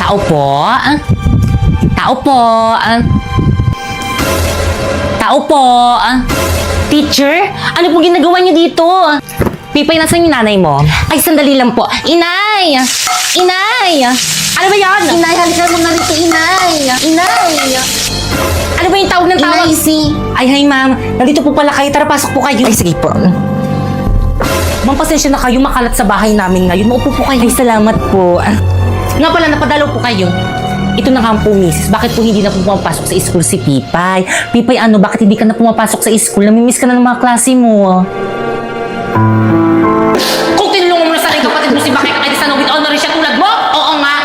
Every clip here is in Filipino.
Tao po? Tao po? Tao po? Teacher? Ano po ginagawa niyo dito? Pipay, nasan yung nanay mo? Ay, sandali lang po. Inay! Inay! Ano ba yan? Inay, halika mo na rito, Inay. Inay. Ano ba yung tawag ng tawag? Inay, si. Ay, hi ma'am. Nandito po pala kayo. Tara, pasok po kayo. Ay, sige po. Ma'am, pasensya na kayo. Makalat sa bahay namin ngayon. Maupo po kayo. Ay, salamat po. Nga pala, napadalaw po kayo. Ito na nga po, misis. Bakit po hindi na po pumapasok sa school si Pipay? Pipay, ano? Bakit hindi ka na pumapasok sa school? Namimiss ka na ng mga klase mo. Kung tinulungan mo na sa aking kapatid mo si Bakit ay sana with honor siya tulad mo? Oo nga.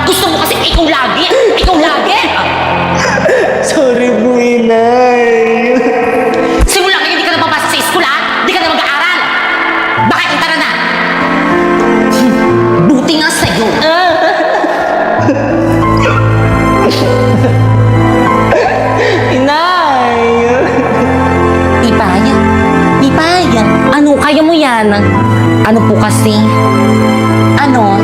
Gusto mo kasi ikaw lagi. Ikaw lagi. Sorry po, Inay. Simula ngayon, hindi ka na papasok sa school, ha? Hindi ka na mag-aaral. Bakit? Tara na. Buti nga sa'yo. Inay! Pipay? Pipay? Ano? Kaya mo yan? Ano po kasi? Ano?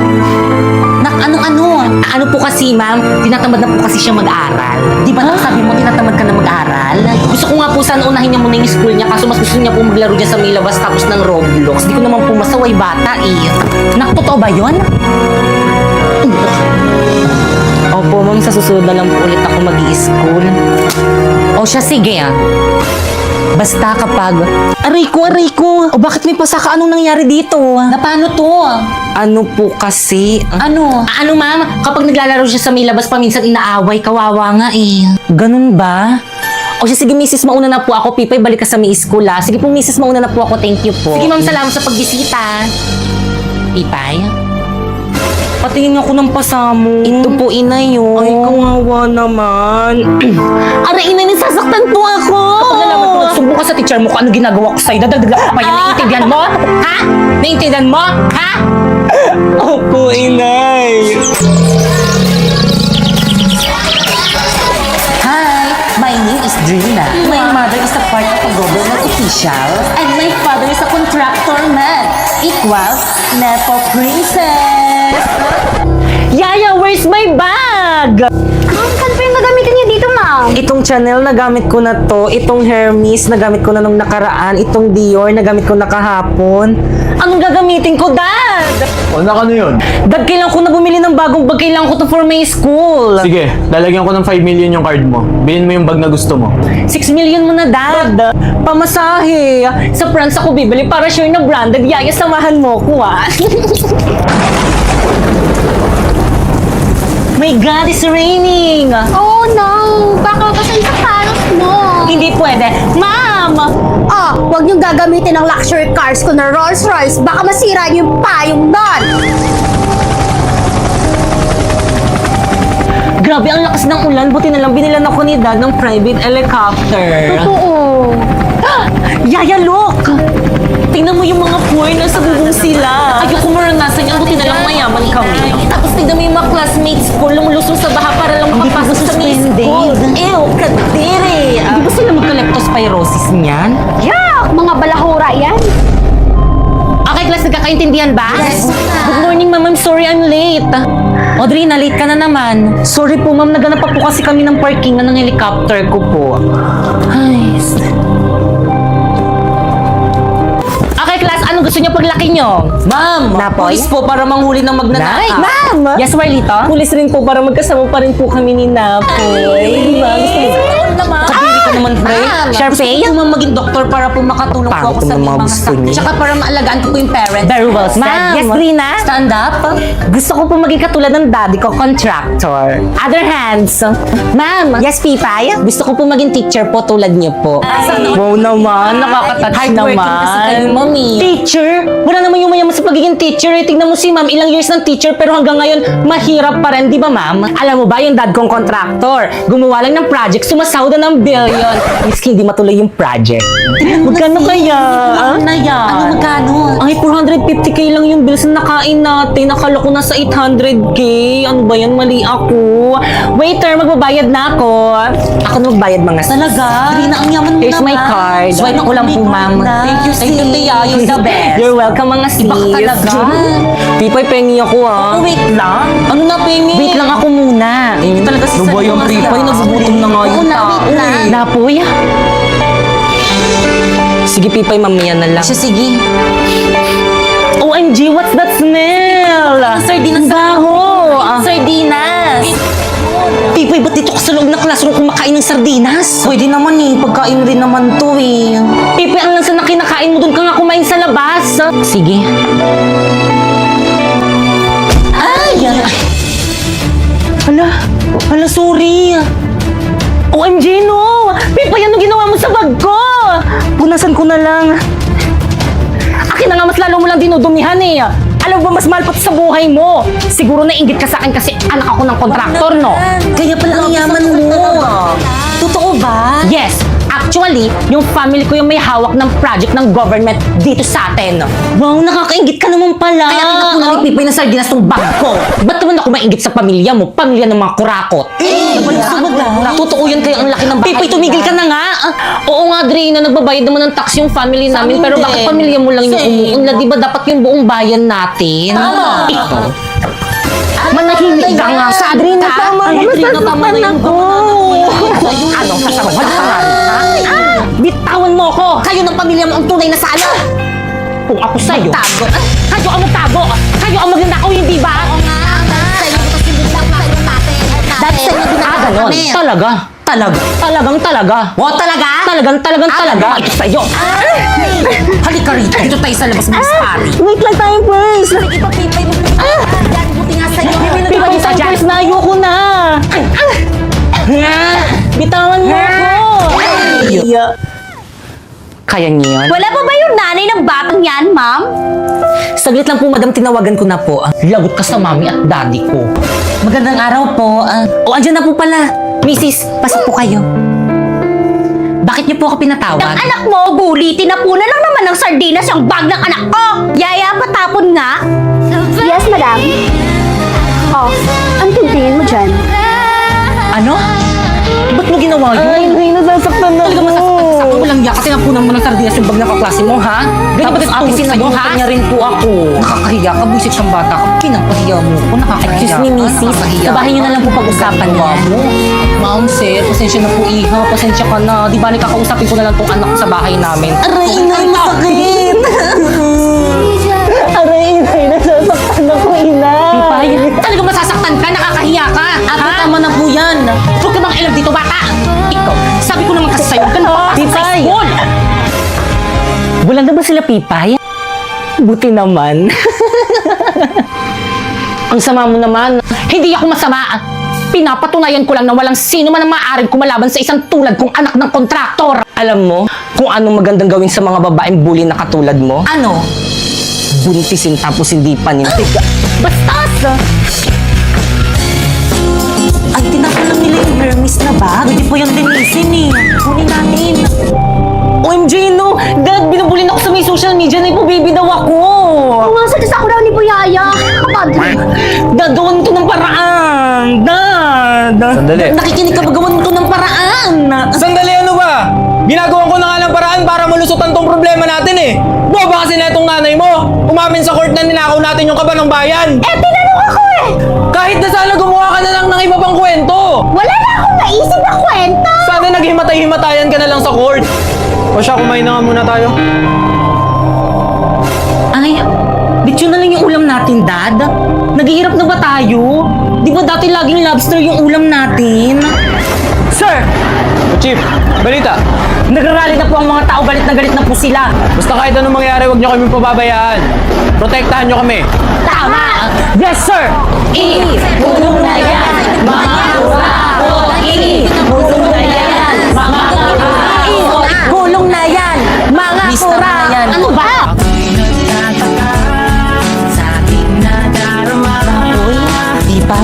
Ano po kasi, ma'am? Tinatamad na po kasi siya mag-aral. Di ba sabi mo, tinatamad ka na mag-aral? Gusto ko nga po sana unahin niya muna yung school niya, kaso mas gusto niya po maglaro dyan sa may labas tapos ng Roblox. Di ko naman po masaway bata eh. Nak, totoo ba yun? Opo, ma'am, sa susunod na lang po ulit ako mag-i-school. O siya, sige ah. Basta kapag... Aray ko! O bakit may pasaka? Anong nangyari dito? Na paano to? Ano po kasi? Ano? Ano ma'am? Kapag naglalaro siya sa may labas paminsan inaaway, kawawa nga eh. Ganun ba? O siya, sige misis, mauna na po ako. Pipay, balik ka sa may school ha. Sige po misis, mauna na po ako. Thank you po. Sige ma'am, salamat sa pagbisita. Pipay? Patingin ako ng pasamo. Ito po, inay yun. Ay, kawawa naman. Aray, inay, nasasaktan po ako. Kapag nalaman ko nagsumbong ka sa teacher mo kung ano ginagawa ko sa'yo, dadagdag ka pa yan. Naiintindihan mo? Ha? Naiintindihan mo? Ha? Opo, Inay. Hi, my name is Drina. My mother is a part of a government official. And my father is a contractor man. Equals Nepo Princess. Yaya, where's my bag? Ma'am, saan pa yung nagamitin niya dito, ma'am? Itong Chanel, nagamit ko na to. Itong Hermes, nagamit ko na nung nakaraan. Itong Dior, nagamit ko na kahapon. Anong gagamitin ko, Dad? O, ano yun? Dad, kailangan ko na bumili ng bagong bag. Kailangan ko to for my school. Sige, lalagyan ko ng 5 million yung card mo. Bilhin mo yung bag na gusto mo. 6 million mo na, Dad. Pamasahe. Sa France ako bibili para sure na branded. Yaya, samahan mo ko, ah. My God, it's raining. Oh, no. Baka kasi sa panos mo. Hindi pwede. Ma'am! Ah, huwag niyong gagamitin ang luxury cars ko na Rolls Royce. Baka masira niyo yung payong doon. Grabe, ang lakas ng ulan. Buti na lang binilan ako ni Dad ng private helicopter. Oo. Yaya, look! Tingnan mo yung mga poor na sa bubong sila. Ayoko maranasan yan. Buti na lang mayaman kami. Tapos tingnan mo yung mga classmates ko lumusong sa baha para lang makapasok sa may school. Ew, kadiri! Hindi ba sila magka-leptospirosis niyan? Yak! Mga balahura yan. Okay, class, nagkakaintindihan ba? Yes, ma'am. Good morning, ma'am. I'm sorry I'm late. Audrey, na-late ka na naman. Sorry po, ma'am. Naganap pa po kasi kami ng parkingan ng helicopter ko po. Ay, okay, class. Anong gusto niyo paglaki niyo? Ma'am, Napoy? pulis po para manghuli ng magnanakaw. Nay, ma'am! Yes, Marlito? Pulis rin po para magkasama pa rin po kami ni Napoy. Diba? Gusto mo? Kadiri ka naman, pre. Sharpay? Gusto mo maging doktor para po makatulong po ako Pangit sa naman mga mga gusto sakit. niyo. Tsaka para maalagaan ko po yung parents. Very well said. Ma'am. Yes, Rina? Stand up. Gusto ko po maging katulad ng daddy ko, contractor. Other hands. Ma'am. Yes, Pipay? Gusto ko po maging teacher po tulad niyo po. Wow naman, nakaka-touch Hardworking naman. kasi kayo, mami. Teacher? Wala naman yung mayaman sa pagiging teacher. Eh. Tignan mo si ma'am, ilang years ng teacher pero hanggang ngayon mahirap pa rin, di ba ma'am? Alam mo ba yung dad kong contractor? Gumawa lang ng project, sumasahod na ng billion. yun. Miski hindi matuloy yung project. Magkano kaya? Na yan. Ano magkano? Ay, 450k lang yung bills na nakain natin. Akala ko nasa 800k. Ano ba yan? Mali ako. Waiter, magbabayad na ako. Ako na magbayad mga sis. Talaga? Rina, ang yaman mo Here's naman. my card. Swipe ko lang po, ma'am. Thank you, sis. Tia. You're the best. You're welcome mga sis. Iba ka talaga. Pipoy, pengi ako ah. Oh, wait lang. Ano na, Pengi? Wait lang ako muna. Talaga si Ano ba yung Pipoy? Nagugutom na nga Oo yung na, tao wait lang. eh. Napoy. Sige, Pipoy, mamaya na lang. Siya, sige. OMG, what's that smell? Sardinas. Baho. Sardinas. Pipoy, ba't dito ka sa loob ng classroom kumakain ng sardinas? Pwede naman eh, pagkain rin naman to eh. Pipoy, ang lansa na kinakain mo, doon ka nga kumain sa labas. Sige. Ay! Hala, sorry. OMG, no! Pipoy, ano ginawa mo sa bag ko? Punasan ko na lang. Akin na nga, mas lalo mo lang dinudumihan eh. Alam mo ba, mas mahal pa to sa buhay mo. Siguro nainggit ka sa akin kasi anak ako ng kontraktor, no? Kaya pala ang yaman mo. Totoo ba? Yes! Actually, yung family ko yung may hawak ng project ng government dito sa atin. Wow, nakakaingit ka naman pala. Kaya kinapunan ni Pipoy ng sardinas tong bag ko. Ba't naman ako mainggit sa pamilya mo? Pamilya ng mga kurakot. Totoo yan, kaya ang laki ng bahay. Pipoy, tumigil ka na nga. Oo nga, Dre, na nagbabayad naman ng tax yung family namin. Pero din. bakit pamilya mo lang yung umuunlad? Di ba dapat yung buong bayan natin? Tama. Ikaw. Manahimik ka nga sa Adrina. Tama na yung Ano? Sasabaw ka ha? Bitawan mo ko! Kayo ng pamilya mo ang tunay na sala. Kung ako sa'yo, Tago. kayo ang magtago! Kayo ang magnanakaw, hindi ba? Sa inyo ko kasi bilang sa inyo natin. Dahil sa inyo Ganon. Talaga. Talagang talaga. O, talaga? Talagang talaga. Ito sa'yo. Halika rito. Dito tayo sa labas, Miss Pari. Wait lang tayo, please. Iba pipay mo. Yan, buti nga sa'yo. Pipoy, tayo, please, na ayoko na. Bitawan mo ako. Kaya niyo yan? Wala pa ba yung nanay ng batang yan, ma'am? Saglit lang po, madam, tinawagan ko na po. Lagot ka sa mami at daddy ko. Magandang araw po. O, andyan na po pala. Mrs., pasok po kayo. Bakit niyo po ako pinatawag? Ang anak mo, bulitin na po na lang naman ng sardinas yung bag ng anak ko. Yaya, patapon nga. Yes, madam. Oh, ang tingin mo dyan? Ano? Ba't mo ginawa yun? Ay, hindi, nasasaktan na Talaga masasaktan. Walang yak kasi napunan mo ng sardinas yung bag ng kaklase mo, ha? Ganyan ba Tapos ito ate, sa'yo, ha? niya rin po ako. Nakakahiya ka, buisit siyang bata ka. Pinapahiya mo ko, nakakahiya Excuse me, ka, Mrs. nakakahiya Sa bahay ka. niyo na lang po pag-usapan Gawa yan. mo. Ma'am, sir, pasensya na po, iha. Pasensya ka na. Di ba, kakausapin ko na lang tong anak ko sa bahay namin. Aray, inay, masakit! Aray, inay, nasasaktan ako, inay! Pipay, talaga masasaktan ka, nakakahiya ka. Ate, tama na po yan. Huwag ka bang ilang dito, bata. Ikaw, sabi ko naman kasi sa'yo, huwag ka na papasok sa Pipay. school. Wala na ba sila, Pipay? Buti naman. Ang sama mo naman. Hindi ako masama. Pinapatunayan ko lang na walang sino man ang maaaring kumalaban sa isang tulad kong anak ng kontraktor. Alam mo kung anong magandang gawin sa mga babaeng bully na katulad mo? Ano? Buntisin tapos hindi panintig. Bastos! Ay, tinakulang nila yung Hermes na bag. Pwede po yung linisin eh. Kunin natin. OMG, no! Dad, binubulin ako sa may social media na ipo-baby daw ako. Nga sa tisa ko daw ni Buyaya. Kapag Dad, gawan mo to ng paraan. Dad! Sandali. Nakikinig ka ba gawan mo to ng paraan? Sandali, ano ba? Ginagawan ko na nga ng paraan para malusutan tong problema natin eh. Boba kasi na itong nanay mo. Umamin sa court na ninakaw natin yung kaba ng bayan. eh, tinanong ako eh. Kahit na sana gumawa ka na lang ng iba pang kwento. Wala na akong naisip na kwento. Sana naghimatay-himatayan ka na lang sa court. O siya, kumain na nga muna tayo. Ay, bityo na lang yung ulam natin, Dad. Naghihirap na ba tayo? Di ba dati laging lobster yung ulam natin? Sir! O Chief, balita. Nagrarally na po ang mga tao, galit na po sila. Basta kahit anong mangyari, huwag niyo kami pababayaan. Protektahan niyo kami. Tama! Yes, sir! Tulong na yan, mga kurakot! Tulong na yan, mga kurakot! Gulong na yan, mga Mister na yan. Ano ba? Di ba?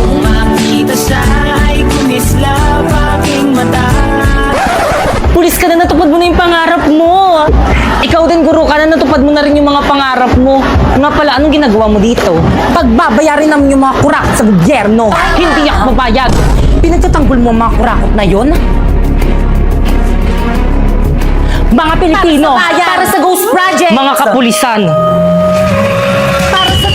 mo. Nga pala, anong ginagawa mo dito? Pagbabayarin namin yung mga kurakot sa gobyerno. Hindi ako babayag. Pinagtatanggol mo ang mga kurakot na yon? Mga Pilipino, Para sa Ghost Project! mga kapulisan, Para sa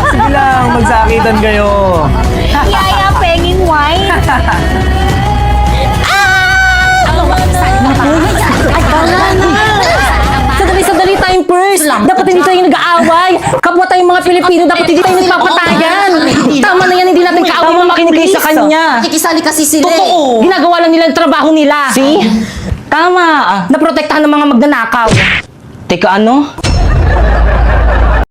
Sige lang, magsakitan kayo. Yaya Penging Wine. Sadali tayong first. Dapat hindi tayo nag-aaway. Kapwa tayong mga Pilipino, dapat hindi tayo nagpapatayan. Tama na yan, hindi natin kaaway tama mga makinig kayo pulis. sa kanya. Nakikisali kasi sila. Totoo. Ginagawa lang nila yung trabaho nila. See? Tama. Naprotektahan ng mga magnanakaw. Teka, ano?